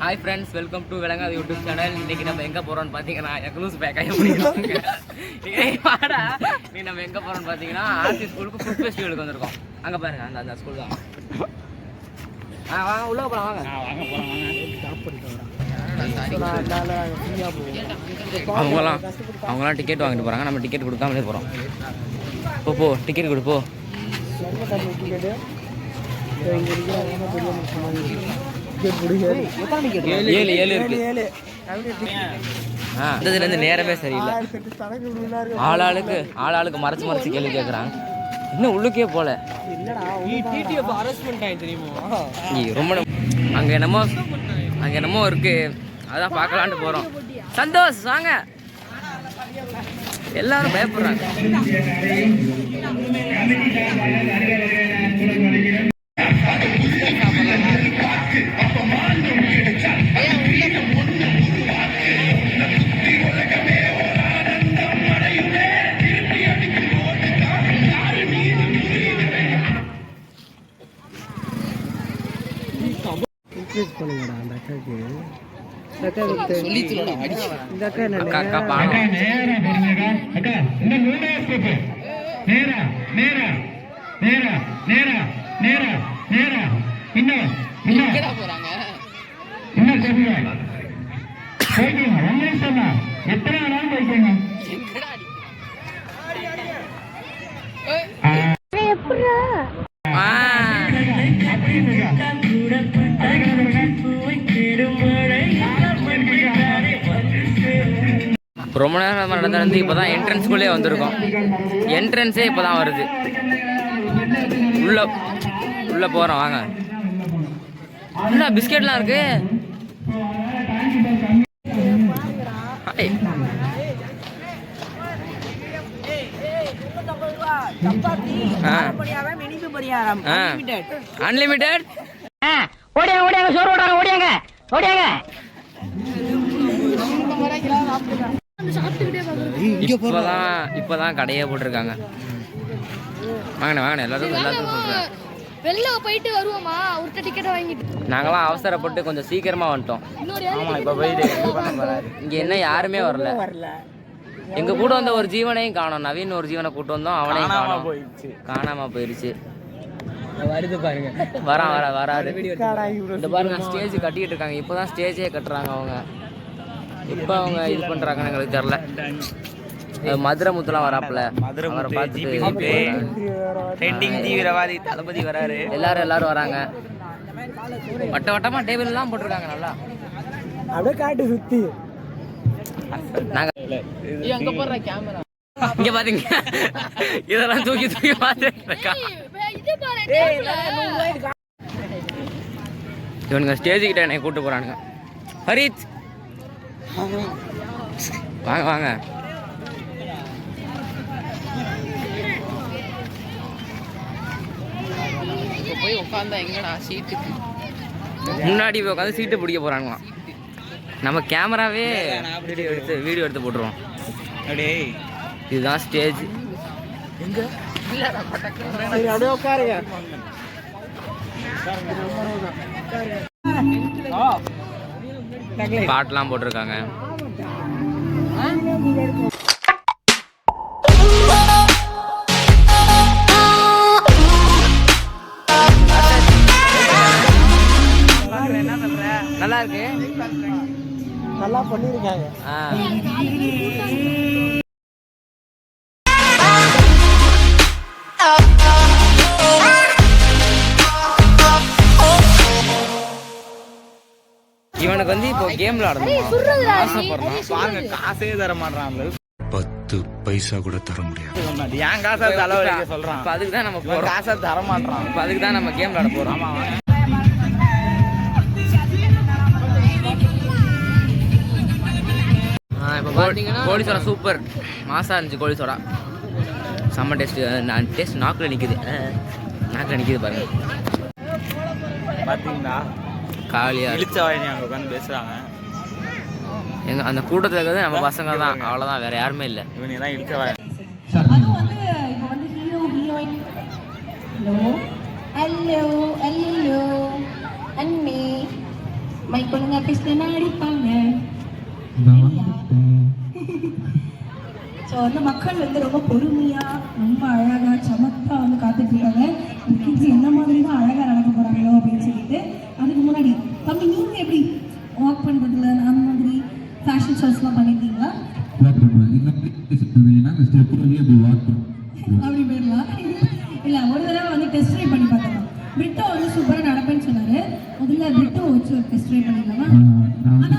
Hi friends, welcome to விளங்காத YouTube channel. இன்னைக்கு நம்ம எங்கே போகிறோம்னு பார்த்தீங்கன்னா எக்லூஸ் பேக்காக முடிக்கிறாங்க. வாடா நீ நம்ம எங்கே போகிறோம்னு பார்த்தீங்கன்னா ஆர்சி ஸ்கூலுக்கு ஃபுட் ஃபெஸ்டிவலுக்கு வந்திருக்கோம். அங்கே பாருங்க, அந்த ஸ்கூல் தான். வாங்க உள்ளே போகலாம், வாங்க. அவங்களாம் டிக்கெட் வாங்கிட்டு போகிறாங்க, நம்ம டிக்கெட் கொடுக்காமலே போகிறோம். போ டிக்கெட் கொடு, போ. ஏழு இருக்கு. இருந்து நேரமே சரியில்லை. ஆளாளுக்கு மறைச்சு கேள்வி கேட்குறாங்க. இன்னும் உள்ளுக்கே போல. ரொம்ப அங்கே என்னமோ இருக்கு, அதான் பார்க்கலான்ட்டு போகிறோம். சந்தோஷ் வாங்க. எல்லாரும் பயப்படுறாங்க. ரொம்ப நேரம் நடந்து இப்போதான் என்ட்ரன்ஸ்குள்ளே வந்திருக்கோம். என்ட்ரன்ஸே இப்போதான் வருது. உள்ள போகிறோம், வாங்க. என்ன பிஸ்கெட்லாம் இருக்கு. அன்லிமிட்டெட். ஓடியாங்க சோறு ஓடியாங்க. இப்பதான் கடையே போட்டிருக்காங்க. வாங்க எல்லாத்துக்கும் சொல்றேன். வெளில போயிட்டு வருவோமா, ஒரு டிக்கெட் வாங்கிட்டு. நாங்களாம் அவசரப்பட்டு கொஞ்சம் சீக்கிரமா வந்துட்டோம். ஆமா, இப்ப போயிட்டு இங்க என்ன யாருமே வரல. எங்க கூட வந்த ஒரு ஜீவனையும் காணோம். நவீன் ஒரு ஜீவனை கூட்டு வந்தோம், அவனையும் காணாம போயிருச்சு. வருது பாருங்க, வராது. இந்த பாருங்க, ஸ்டேஜ் கட்டிட்டு இருக்காங்க. இப்பதான் ஸ்டேஜே கட்டுறாங்க அவங்க. இப்போ அவங்க இது பண்றாங்கன்னு எங்களுக்கு தெரியல. மதுரை முத்துலாம் வராப்புல, அவரை பார்த்துட்டு தீவிரவாதி தளபதி வராரு. எல்லாரும் வராங்க. வட்டமா டேபிள் எல்லாம் போட்டிருக்காங்க. நல்லா அப்படியே காட்டு சுத்தி. நாங்க எங்க போடுற கேமரா இங்க பாத்தீங்க, இதெல்லாம் தூக்கி பார்த்து இவனுங்க ஸ்டேஜ் கிட்ட என்னை கூட்டு போறானுங்க. ஹரித் வாங்க. போய் உட்காந்தா எங்கடா சீட்டுக்கு முன்னாடி போய் உட்காந்து சீட்டு பிடிக்க போறானுங்களாம். நம்ம கேமராவே வீடியோ எடுத்து போட்டுருவோம். இதுதான் ஸ்டேஜ். பாட்டெல்லாம் போட்டிருக்காங்க. நல்லா இருக்கு, நல்லா பண்ணிருக்காங்க. இவனுக்கு வந்து இப்போ கேம் விளையாடணும் ஆசைப்படுறான். பாருங்க, காசே தர மாட்டான். 10 பைசா கூட தர முடியாது. ஏன் காசை தலைவலிக்க சொல்றான். இப்போ அதுக்கு தான் நம்ம போறோம். காசை தர மாட்டான். இப்போ அதுக்கு தான் நம்ம கேம் விளையாட போறோம். இப்போ பார்த்தீங்கன்னா கோழி சோடா சூப்பர் மாசா இருந்துச்சு. கோழி சோடா செம்ம டேஸ்ட் நாக்கில் நிற்கிது பாருங்க. பார்த்தீங்களா, காலியாக இழுச்சவாயினி அங்கே உட்காந்து பேசுகிறாங்க. எங்கள் அந்த கூட்டத்தில் இருக்கிறது நம்ம பசங்க தான், அவ்வளோதான், வேறு யாருமே இல்லை. இவங்க தான் இழுச்சவாய். ஹலோ ஹலோ அண்ணே மைக் ஒழுங்கா பேசினா அடிப்பாங்க. ஸோ வந்து மக்கள் வந்து ரொம்ப பொறுமையாக ரொம்ப அழகாக சமத்தா வந்து காத்துட்ருக்காங்க. இந்த கிட்ஸ் என்ன மாதிரி தான் அழகாக நடக்க போகிறாங்களோ அப்படின்னு சொல்லிட்டு. அதுக்கு முன்னாடி தம்பி நீங்கள் எப்படி வாக் பண்ணுறதுல அந்த மாதிரி ஃபேஷன் ஷோஸ்லாம் பண்ணியிருக்கீங்களா? அப்படி போயிடலாம். இல்லை ஒரு தடவை வந்து டெஸ்ட் ட்ரைவ் பண்ணி பார்க்கலாம். பிரிட்டோ வந்து சூப்பராக நடப்பேன்னு சொன்னார். முதல்ல பிரிட்டோ வச்சு ஒரு டெஸ்ட் ட்ரைவ் பண்ணிக்கலாமா? ஆனால்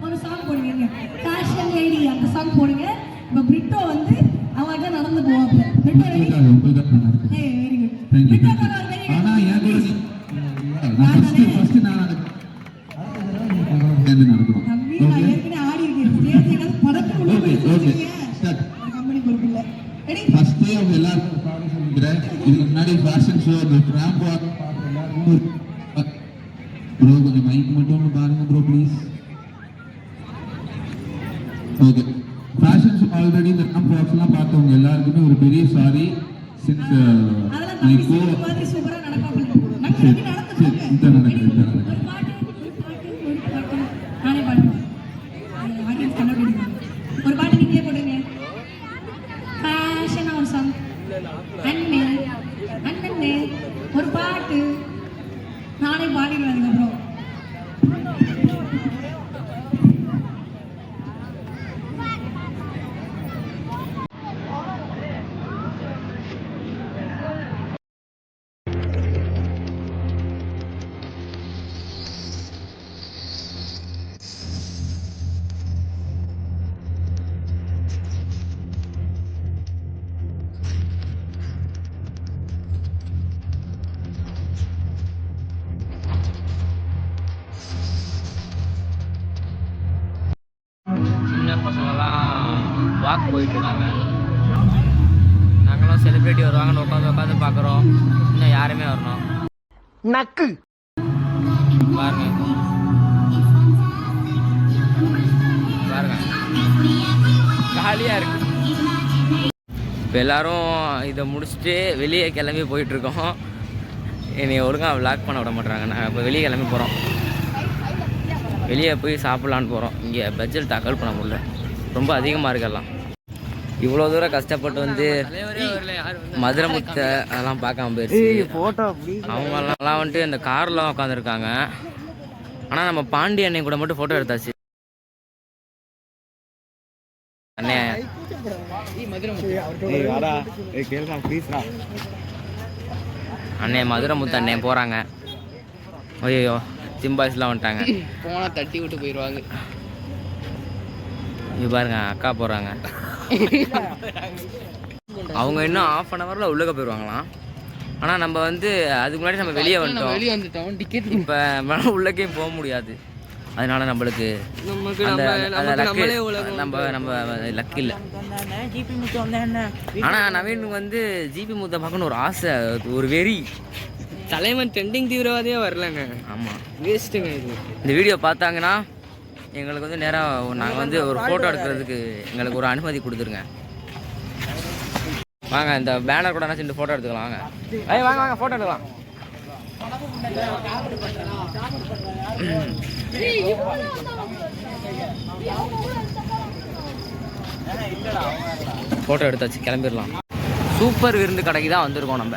ஒரு சாங் போடுவீங்க, ஃபேஷன் லேடி அந்த சாங் போடுங்க. இப்போ பிரிட்டோ வந்து அவங்க நடந்து போவாங்க. Britto very good. பிரிட்டோ தம்பி நான் ஏற்கனவே ஆடி இருக்கேன். ஸ்டேஜ் எல்லாம் படத்துக்கு உள்ள போய் கம்பெனி பொறுப்பு இல்லை. ஃபர்ஸ்ட் டே அவங்க எல்லாருக்கும் சாரி சொல்லிக்கிறேன். இதுக்கு முன்னாடி fashion show ramp walk bro கொஞ்சம் மைக் மட்டும் ஒன்று பாருங்க bro please. Okay, fashion show already இந்த ரேம்ப் வாக்ஸ்லாம் பார்த்தவங்க எல்லாருக்குமே ஒரு பெரிய சாரி. சின்ஸ் மை கோ சூப்பராக நடப்பாங்க. நானே பாடுவேன். ஆடியன்ஸ் கண்டுபிடிப்பாங்க. ஒரு பாட்டு நீங்களே போடுங்க. ஃபேஷனாக ஒரு சாங். அண்ணே அண்ணே ஒரு பாட்டு நானே பாடிடுவேன். அதுக்கப்புறம் சின்ன பசங்கள்லாம் வாக் போயிட்டு இருக்காங்க. நாங்களும் செலிப்ரிட்டி வருவாங்கன்னு உட்காந்து பார்க்குறோம். இன்னும் யாருமே வரணும். நக்கு பாருங்க பாருங்க காலியாக இருக்கு. இப்போ எல்லாரும் இதை முடிச்சுட்டு வெளியே கிளம்பி போயிட்டுருக்கோம். என்னை ஒழுங்காக விளாக் பண்ண விட மாட்டுறாங்க. நாங்கள் இப்போ வெளியே கிளம்பி போகிறோம். வெளியே போய் சாப்பிட்லான்னு போகிறோம். இங்கே பட்ஜெட் தகவல் பண்ண முடியல, ரொம்ப அதிகமாக இருக்கலாம். இவ்வளோ தூரம் கஷ்டப்பட்டு வந்து மதுரை முத்தை அதெல்லாம் பார்க்காம போயிடுச்சு. அவங்கெல்லாம் வந்துட்டு இந்த கார்லாம் உட்காந்துருக்காங்க. ஆனால் நம்ம பாண்டி அண்ணன் கூட மட்டும் ஃபோட்டோ எடுத்தாச்சு. அண்ணே அண்ணே மதுரை முத்து அண்ணே போகிறாங்க. ஐயோ சிம்பாய்ஸ்லாம் வந்துட்டாங்க. போனால் தட்டி விட்டு போயிடுவாங்க. இது பாருங்க அக்கா போகிறாங்க. அவங்க இன்னும் ½ அன் ஹவரில் உள்ளே போயிடுவாங்களாம். ஆனால் நம்ம வந்து அதுக்கு முன்னாடி நம்ம வெளியே வந்துட்டோம். டிக்கெட் இப்போ உள்ளக்கே போக முடியாது. அதனால நம்மளுக்கு நம்ம லக் இல்லை. ஆனால் நவீனுக்கு வந்து ஜிபி முத்தை பார்க்கணும் ஒரு ஆசை, ஒரு வெறி. தலைவன் ட்ரெண்டிங் தீவிரவாதியே வரலங்க. ஆமாம் வேஸ்ட்டுங்க இது. இந்த வீடியோ பார்த்தாங்கன்னா எங்களுக்கு வந்து நேராக நாங்கள் வந்து ஒரு ஃபோட்டோ எடுக்கிறதுக்கு எங்களுக்கு ஒரு அனுமதி கொடுத்துருங்க. வாங்க இந்த பேனர் கூட என்ன செஞ்சு ஃபோட்டோ எடுத்துக்கலாம். வாங்க வாங்க வாங்க ஃபோட்டோ எடுக்கலாம். ஃபோட்டோ எடுத்தாச்சு, கிளம்பிடலாம். சூப்பர் விருந்து கடைக்கு தான் வந்திருக்கோம். நம்ம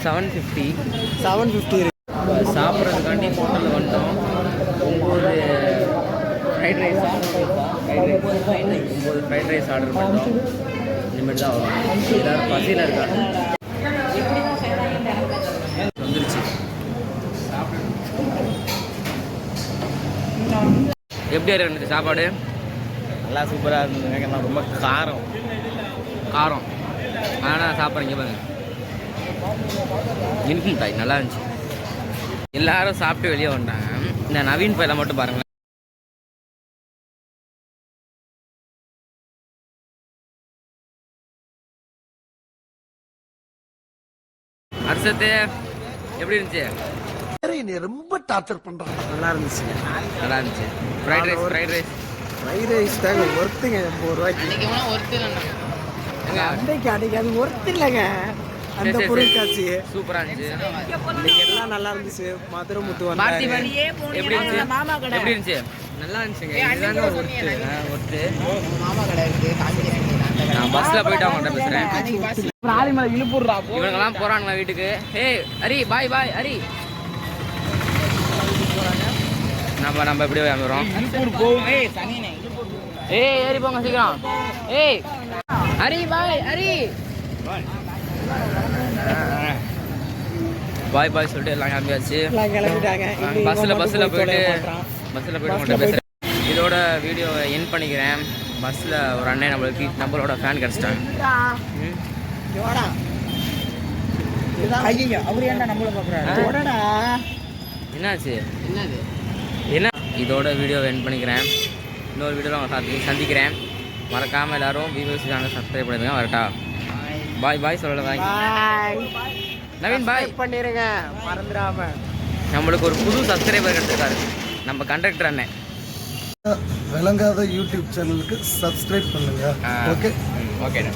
750 சாப்பிட்றதுக்காண்டி ஹோட்டலில் வந்துட்டோம். 9 ஃப்ரைட் ரைஸா 9 ஃப்ரைட் ரைஸ் ஆர்டர் பண்ணிட்டோம். இனிமேல் தான் வரும். எல்லோரும் பசியில் இருக்காங்க. வந்துருச்சு. எப்படி இருந்துச்சு சாப்பாடு? நல்லா சூப்பராக இருந்ததுங்க. ரொம்ப காரம் ஆனால் சாப்பிட்றீங்க பாருங்க. இனிப்பு மிட்டாய் நல்லா இருந்துச்சு. எல்லாரும் சாப்பிட்டு வெளியே வந்தாங்க. இந்த நவீன் பையில மட்டும் பாருங்களேன். அர்ஷத்து எப்படி இருந்துச்சு? ரொம்ப டார்ச்சர் பண்றாங்க. நல்லா இருந்துச்சு. ஃப்ரைட் ரைஸ் தாங்க ஒர்த்துங்க. 80 ரூபாய்க்கு ஒர்த்து அன்னைக்கு அது ஒர்த்து இல்லைங்க. அந்த பொருட்காட்சி சூப்பரா இருந்துச்சு. இன்னைக்கு எல்லாம் நல்லா இருந்துச்சு. மதுரை முத்து வந்தாரு. பார்த்திபன் எப்படி இருந்துச்சு? எப்படி இருந்துச்சு? நல்லா இருந்துச்சுங்க. இதுதாங்க ஒரு ஒர்த்து. நான் பஸ்ல போயிட்டு அவங்கள்ட்ட பேசுறேன். ஆலிமலை இழுப்புடுறா. இவங்கெல்லாம் போறாங்களா வீட்டுக்கு? ஏய் ஹரி பாய் பாய் ஹரி. நம்ம எப்படி வந்துடுறோம்? ஏய் ஏறி போங்க சீக்கிரம். ஏய் ஹரி பாய் ஹரி பாய் பாய் சொல்லிட்டு எல்லாம் கிளம்பியாச்சு. கிளம்பிட்டாங்க. பஸ்ஸில் போயிட்டு உங்கள்கிட்ட பேசுகிறேன். இதோட வீடியோ என் பண்ணிக்கிறேன். பஸ்ஸில் ஒரு அண்ணன் நம்மளோட ஃபேன் கிடச்சிட்டாங்க. ஐயோ அவர் ஏன்டா நம்மள பார்க்குறாரு? என்னாச்சு? என்ன? இதோட வீடியோ என் பண்ணிக்கிறேன். இன்னொரு வீடியோவில் உங்களை சந்திக்கிறேன். மறக்காமல் எல்லாரும் வியூவர்ஸ் சேனல் சப்ஸ்கிரைப் பண்ணிடுங்க. வரட்டா? பாய் பாய் சொல்லல. பாய் நவீன் பாய் பண்ணிருங்க மறந்துடாம. நம்மளுக்கு ஒரு புது சப்ஸ்கிரைபர் கிடைச்சிருக்காரு, நம்ம கண்டக்டர் அண்ணன். விளங்காத யூடியூப் சேனலுக்கு சப்ஸ்கிரைப் பண்ணுங்க. Okay okay.